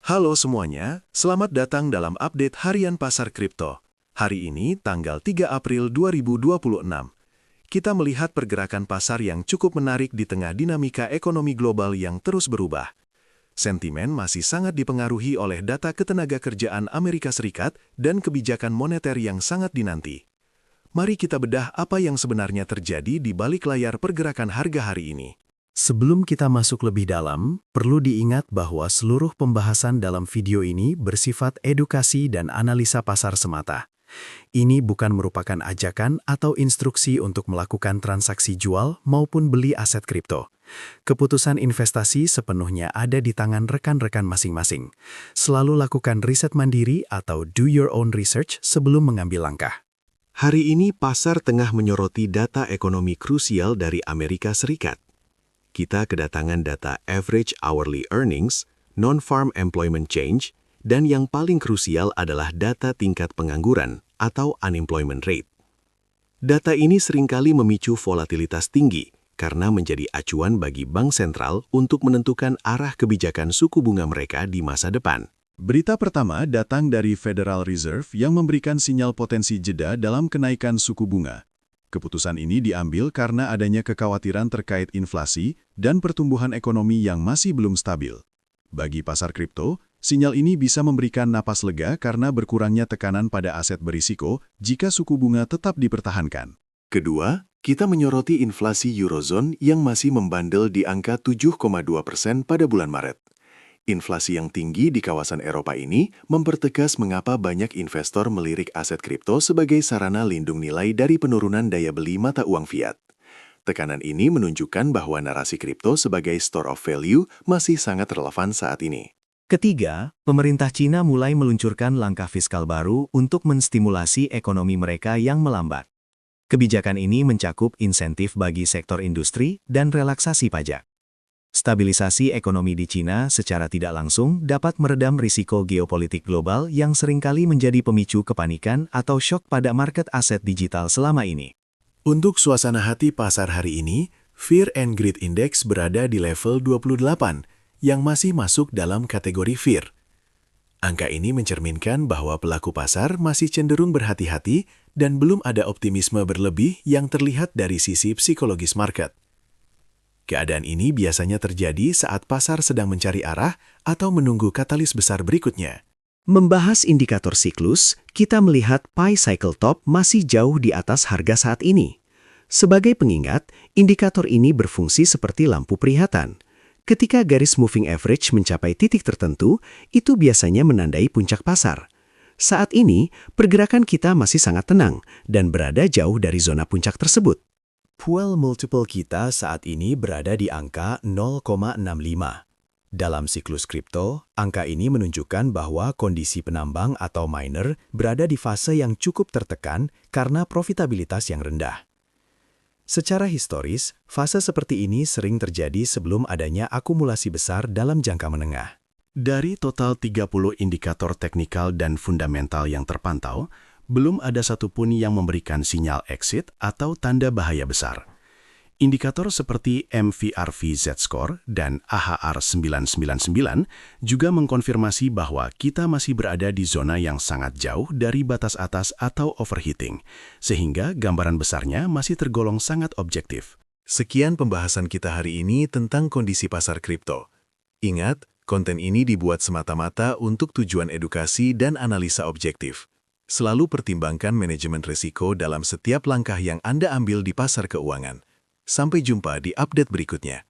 Halo semuanya, selamat datang dalam update harian pasar kripto. Hari ini, tanggal 3 April 2026. Kita melihat pergerakan pasar yang cukup menarik di tengah dinamika ekonomi global yang terus berubah. Sentimen masih sangat dipengaruhi oleh data ketenagakerjaan Amerika Serikat dan kebijakan moneter yang sangat dinanti. Mari kita bedah apa yang sebenarnya terjadi di balik layar pergerakan harga hari ini. Sebelum kita masuk lebih dalam, perlu diingat bahwa seluruh pembahasan dalam video ini bersifat edukasi dan analisa pasar semata. Ini bukan merupakan ajakan atau instruksi untuk melakukan transaksi jual maupun beli aset kripto. Keputusan investasi sepenuhnya ada di tangan rekan-rekan masing-masing. Selalu lakukan riset mandiri atau do your own research sebelum mengambil langkah. Hari ini pasar tengah menyoroti data ekonomi krusial dari Amerika Serikat. Kita kedatangan data average hourly earnings, non-farm employment change, dan yang paling krusial adalah data tingkat pengangguran atau unemployment rate. Data ini seringkali memicu volatilitas tinggi karena menjadi acuan bagi bank sentral untuk menentukan arah kebijakan suku bunga mereka di masa depan. Berita pertama datang dari Federal Reserve yang memberikan sinyal potensi jeda dalam kenaikan suku bunga. Keputusan ini diambil karena adanya kekhawatiran terkait inflasi dan pertumbuhan ekonomi yang masih belum stabil. Bagi pasar kripto, sinyal ini bisa memberikan napas lega karena berkurangnya tekanan pada aset berisiko jika suku bunga tetap dipertahankan. Kedua, kita menyoroti inflasi Eurozone yang masih membandel di angka 7,2% pada bulan Maret. Inflasi yang tinggi di kawasan Eropa ini mempertegas mengapa banyak investor melirik aset kripto sebagai sarana lindung nilai dari penurunan daya beli mata uang fiat. Tekanan ini menunjukkan bahwa narasi kripto sebagai store of value masih sangat relevan saat ini. Ketiga, pemerintah Cina mulai meluncurkan langkah fiskal baru untuk menstimulasi ekonomi mereka yang melambat. Kebijakan ini mencakup insentif bagi sektor industri dan relaksasi pajak. Stabilisasi ekonomi di Cina secara tidak langsung dapat meredam risiko geopolitik global yang seringkali menjadi pemicu kepanikan atau syok pada market aset digital selama ini. Untuk suasana hati pasar hari ini, Fear and Greed Index berada di level 28, yang masih masuk dalam kategori fear. Angka ini mencerminkan bahwa pelaku pasar masih cenderung berhati-hati dan belum ada optimisme berlebih yang terlihat dari sisi psikologis market. Keadaan ini biasanya terjadi saat pasar sedang mencari arah atau menunggu katalis besar berikutnya. Membahas indikator siklus, kita melihat Pi Cycle Top masih jauh di atas harga saat ini. Sebagai pengingat, indikator ini berfungsi seperti lampu peringatan. Ketika garis moving average mencapai titik tertentu, itu biasanya menandai puncak pasar. Saat ini, pergerakan kita masih sangat tenang dan berada jauh dari zona puncak tersebut. Puel multiple kita saat ini berada di angka 0,65. Dalam siklus kripto, angka ini menunjukkan bahwa kondisi penambang atau miner berada di fase yang cukup tertekan karena profitabilitas yang rendah. Secara historis, fase seperti ini sering terjadi sebelum adanya akumulasi besar dalam jangka menengah. Dari total 30 indikator teknikal dan fundamental yang terpantau, belum ada satupun yang memberikan sinyal exit atau tanda bahaya besar. Indikator seperti MVRV Z-Score dan AHR 999 juga mengkonfirmasi bahwa kita masih berada di zona yang sangat jauh dari batas atas atau overheating, sehingga gambaran besarnya masih tergolong sangat objektif. Sekian pembahasan kita hari ini tentang kondisi pasar kripto. Ingat, konten ini dibuat semata-mata untuk tujuan edukasi dan analisa objektif. Selalu pertimbangkan manajemen risiko dalam setiap langkah yang Anda ambil di pasar keuangan. Sampai jumpa di update berikutnya.